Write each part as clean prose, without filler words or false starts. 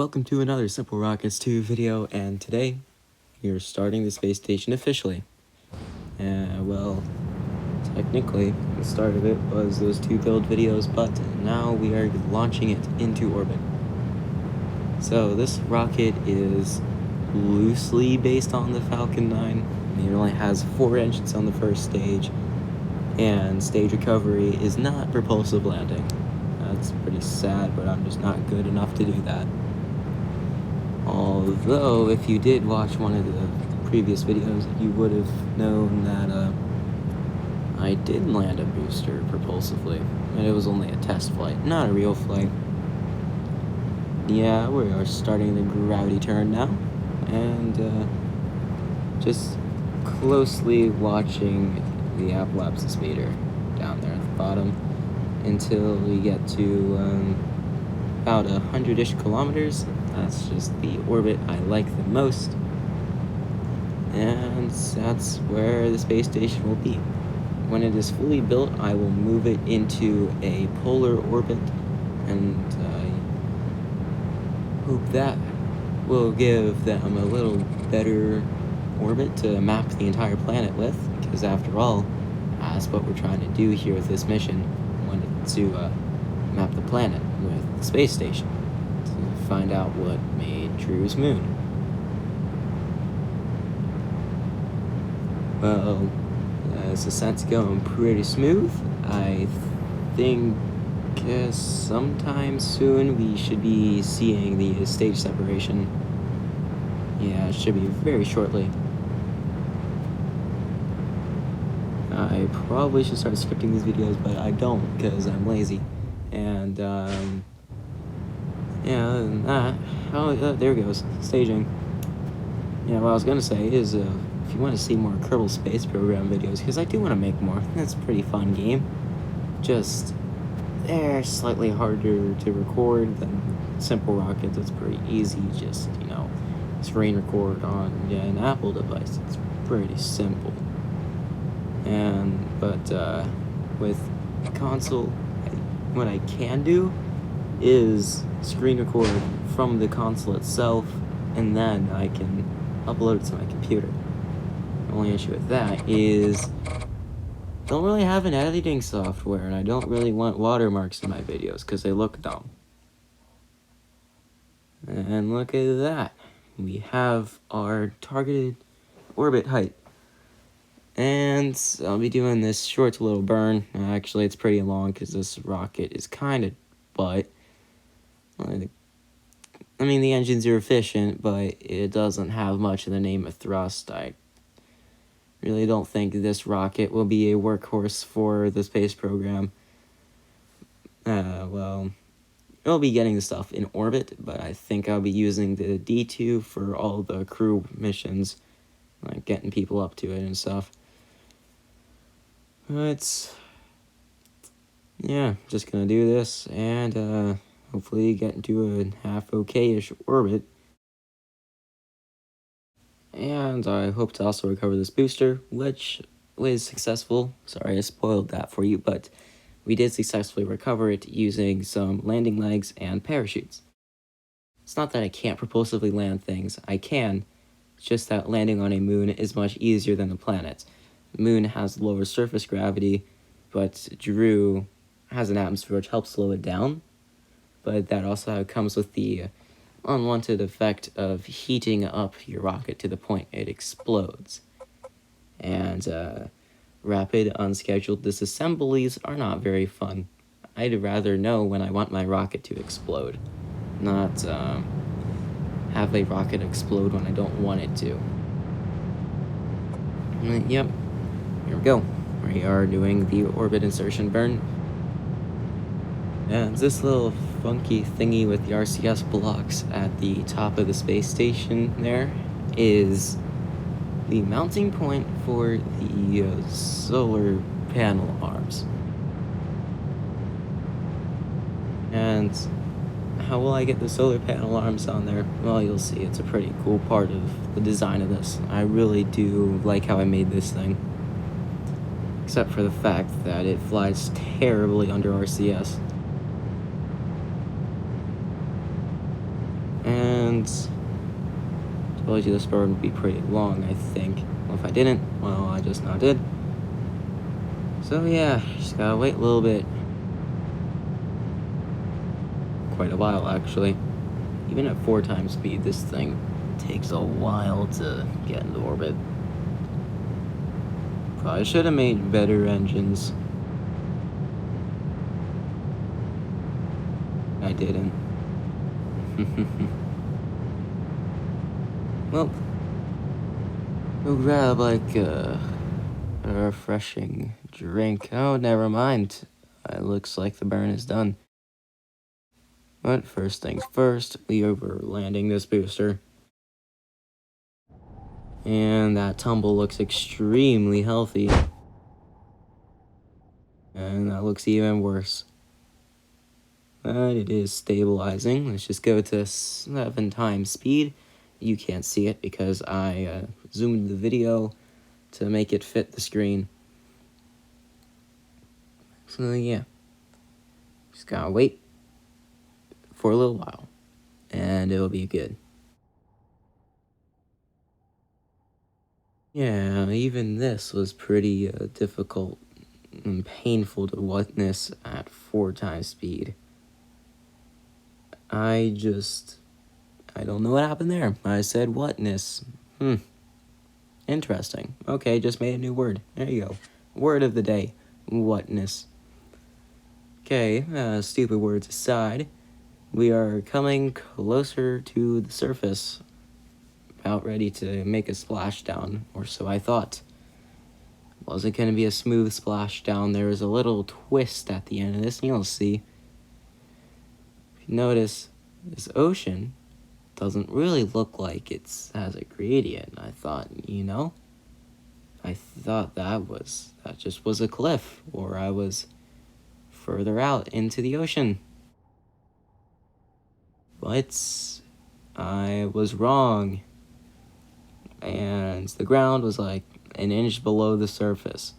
welcome to another Simple Rockets 2 video, and today we are starting the space station officially. Well, technically, the start of it was those 2 build videos, but now we are launching it into orbit. So this rocket is loosely based on the Falcon 9. It only has 4 engines on the first stage, and stage recovery is not propulsive landing. That's pretty sad, but I'm just not good enough to do that. Although, if you did watch one of the previous videos, you would have known that I did land a booster propulsively, and it was only a test flight, not a real flight. Yeah, we are starting the gravity turn now, and just closely watching the apoapsis meter down there at the bottom until we get to about 100-ish kilometers. That's just the orbit I like the most, and that's where the space station will be. When it is fully built, I will move it into a polar orbit, and I hope that will give them a little better orbit to map the entire planet with, because after all, that's what we're trying to do here with this mission. We wanted to map the planet with the space station to find out what made Drew's moon. Well, this ascent's going pretty smooth. I think sometime soon we should be seeing the stage separation. Yeah, it should be very shortly. I probably should start scripting these videos, but I don't because I'm lazy. And yeah, other than that, there goes staging. Yeah, what I was gonna say is, if you want to see more Kerbal Space Program videos, because I do want to make more. That's a pretty fun game. Just they're slightly harder to record than Simple Rockets. It's pretty easy. Just screen record on an Apple device. It's pretty simple. But with console, what I can do is screen record from the console itself, and then I can upload it to my computer. The only issue with that is I don't really have an editing software, and I don't really want watermarks in my videos because they look dumb. And look at that. We have our targeted orbit height. And I'll be doing this short little burn. Actually, it's pretty long because this rocket is kind of butt. I mean, the engines are efficient, but it doesn't have much in the name of thrust. I really don't think this rocket will be a workhorse for the space program. Well, it'll be getting the stuff in orbit, but I think I'll be using the D2 for all the crew missions, like getting people up to it and stuff. Yeah, just gonna do this and hopefully get into a half okay-ish orbit. And I hope to also recover this booster, which was successful. Sorry, I spoiled that for you, but we did successfully recover it using some landing legs and parachutes. It's not that I can't propulsively land things. I can. It's just that landing on a moon is much easier than a planet. The moon has lower surface gravity, but Drew has an atmosphere which helps slow it down. But that also comes with the unwanted effect of heating up your rocket to the point it explodes. And rapid, unscheduled disassemblies are not very fun. I'd rather know when I want my rocket to explode, not have a rocket explode when I don't want it to. Yep, here we go. We are doing the orbit insertion burn. And this little funky thingy with the RCS blocks at the top of the space station there is the mounting point for the solar panel arms. And how will I get the solar panel arms on there? Well, you'll see. It's a pretty cool part of the design of this. I really do like how I made this thing. Except for the fact that it flies terribly under RCS. And told you this burn would be pretty long, I think. Well, if I didn't, well, I just now did. So yeah, just gotta wait a little bit. Quite a while, actually. Even at 4 times speed, this thing takes a while to get into orbit. Probably should have made better engines. I didn't. Well, we'll grab like a refreshing drink. Oh, never mind. It looks like the burn is done. But first things first, we over landing this booster. And that tumble looks extremely healthy. And that looks even worse. But it is stabilizing. Let's just go to 7 times speed. You can't see it because I zoomed the video to make it fit the screen. So yeah, just gotta wait for a little while, and it'll be good. Yeah, even this was pretty difficult and painful to witness at 4 times speed. I don't know what happened there. I said whatness. Interesting. Okay, just made a new word. There you go. Word of the day. Whatness. Okay, stupid words aside, we are coming closer to the surface. About ready to make a splashdown, or so I thought. Wasn't going to be a smooth splashdown. There was a little twist at the end of this, and you'll see. If you notice, this ocean doesn't really look like it has a gradient. I thought that just was a cliff, or I was further out into the ocean. But I was wrong. And the ground was like an inch below the surface.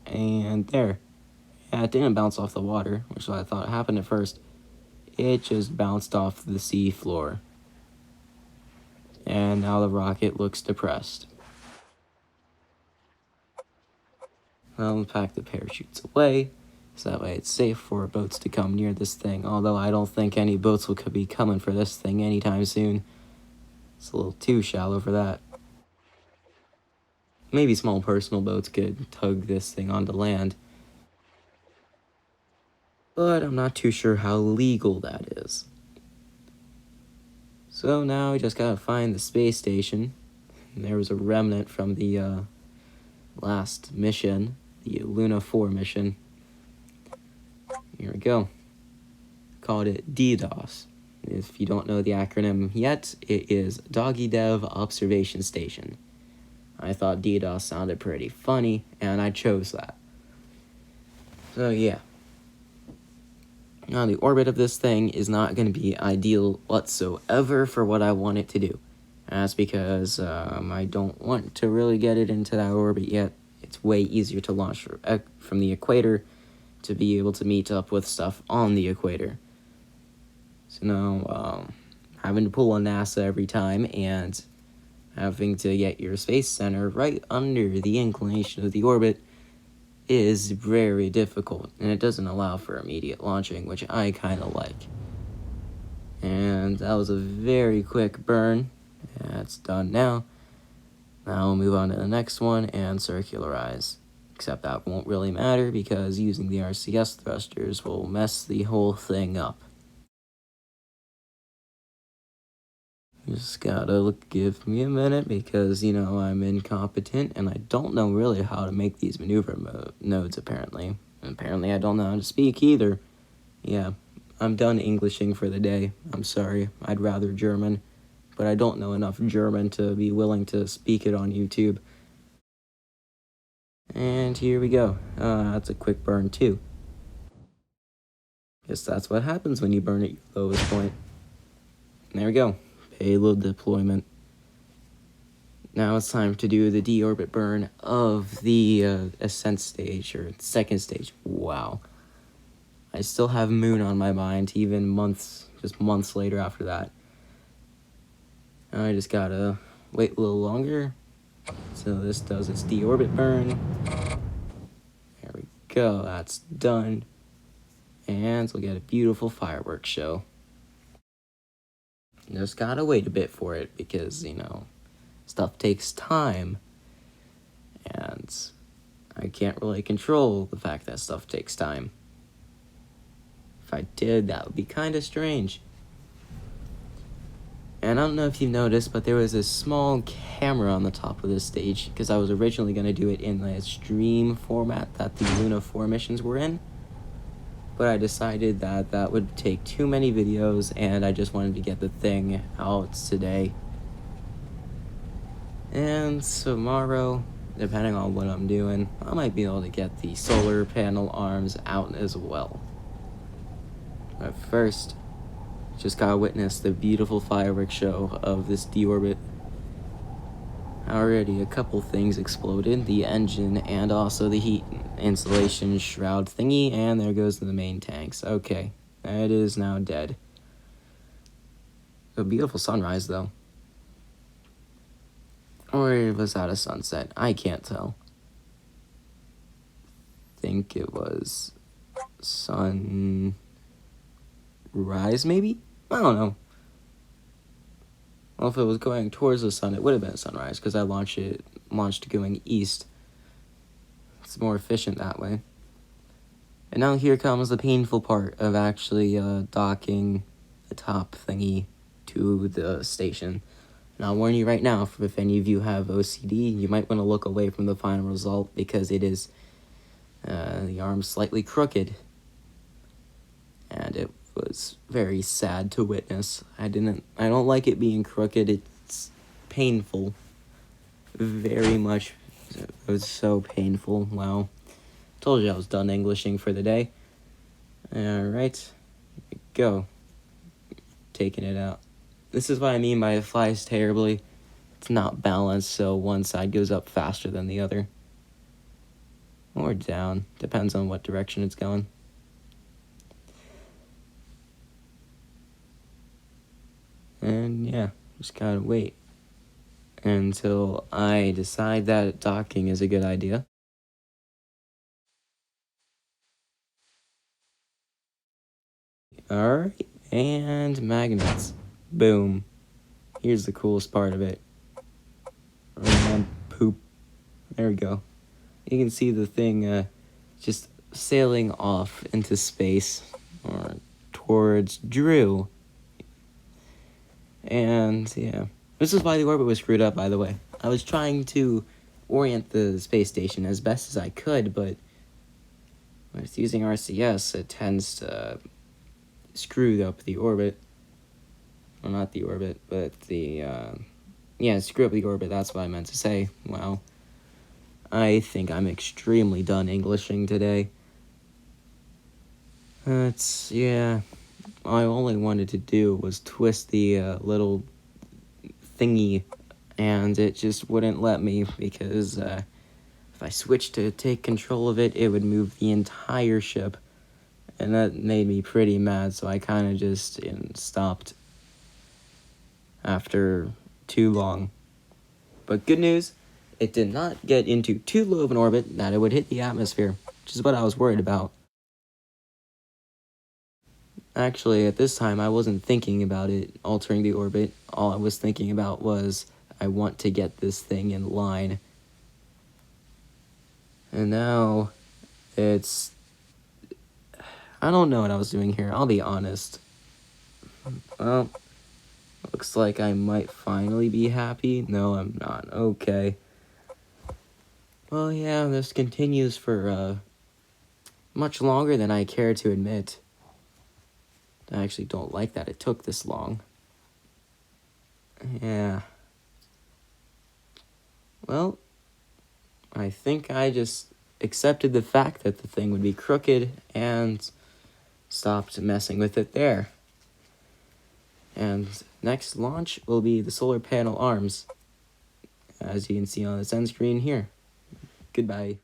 And there. Yeah, it didn't bounce off the water, which is what I thought happened at first. It just bounced off the sea floor. And now the rocket looks depressed. I'll pack the parachutes away, so that way it's safe for boats to come near this thing, although I don't think any boats will be coming for this thing anytime soon. It's a little too shallow for that. Maybe small personal boats could tug this thing onto land, but I'm not too sure how legal that is. So now we just gotta find the space station. And there was a remnant from the last mission, the Luna 4 mission. Here we go. Called it DDOS. If you don't know the acronym yet, it is Doggy Dev Observation Station. I thought DDoS sounded pretty funny, and I chose that. So yeah. Now the orbit of this thing is not going to be ideal whatsoever for what I want it to do. That's because I don't want to really get it into that orbit yet. It's way easier to launch from the equator to be able to meet up with stuff on the equator. So now, having to pull on NASA every time and having to get your space center right under the inclination of the orbit is very difficult, and it doesn't allow for immediate launching, which I kind of like. And that was a very quick burn. That's done now. Now we'll move on to the next one and circularize. Except that won't really matter because using the RCS thrusters will mess the whole thing up. Just gotta give me a minute because, I'm incompetent and I don't know really how to make these maneuver nodes, apparently. And apparently I don't know how to speak either. Yeah, I'm done Englishing for the day. I'm sorry, I'd rather German. But I don't know enough German to be willing to speak it on YouTube. And here we go. That's a quick burn too. Guess that's what happens when you burn at your lowest point. There we go. Payload deployment. Now it's time to do the deorbit burn of the ascent stage, or second stage. Wow. I still have Moon on my mind, even months later after that. Now I just gotta wait a little longer so this does its deorbit burn. There we go, that's done. And we'll get a beautiful fireworks show. Just gotta wait a bit for it because, you know, stuff takes time. And I can't really control the fact that stuff takes time. If I did, that would be kind of strange. And I don't know if you've noticed, but there was a small camera on the top of this stage because I was originally going to do it in the stream format that the Luna 4 missions were in. But I decided that that would take too many videos and I just wanted to get the thing out today. And tomorrow, depending on what I'm doing, I might be able to get the solar panel arms out as well. But first, just gotta witness the beautiful fireworks show of this deorbit. Already a couple things exploded, the engine and also the heat insulation shroud thingy, and there goes the main tanks. Okay, it is now dead. A beautiful sunrise though. Or was that a sunset? I can't tell. Think it was sunrise maybe? I don't know. Well, if it was going towards the sun, it would have been sunrise because I launched going east. It's more efficient that way. And now here comes the painful part of actually docking the top thingy to the station. And I'll warn you right now, if any of you have OCD, you might want to look away from the final result because it is the arm's slightly crooked. And it was very sad to witness. I don't like it being crooked. It's painful. Very much. It was so painful. Wow. Told you I was done Englishing for the day. Alright. Here we go. Taking it out. This is what I mean by it flies terribly. It's not balanced, so one side goes up faster than the other. Or down. Depends on what direction it's going. And yeah, just gotta wait until I decide that docking is a good idea. Alright, and magnets. Boom. Here's the coolest part of it. And poop. There we go. You can see the thing just sailing off into space or towards Drew. And yeah, this is why the orbit was screwed up, by the way. I was trying to orient the space station as best as I could, but with using RCS, it tends to screw up the orbit. Well, not the orbit, but the, screw up the orbit, that's what I meant to say. Wow. I think I'm extremely done Englishing today. Yeah. All I only wanted to do was twist the little thingy, and it just wouldn't let me because if I switched to take control of it, it would move the entire ship, and that made me pretty mad, so I kind of just stopped after too long. But good news, it did not get into too low of an orbit that it would hit the atmosphere, which is what I was worried about. Actually, at this time, I wasn't thinking about it altering the orbit. All I was thinking about was, I want to get this thing in line. And now, I don't know what I was doing here, I'll be honest. Well, looks like I might finally be happy. No, I'm not. Okay. Well, yeah, this continues for, much longer than I care to admit. I actually don't like that it took this long. Yeah. Well, I think I just accepted the fact that the thing would be crooked and stopped messing with it there. And next launch will be the solar panel arms, as you can see on this end screen here. Goodbye.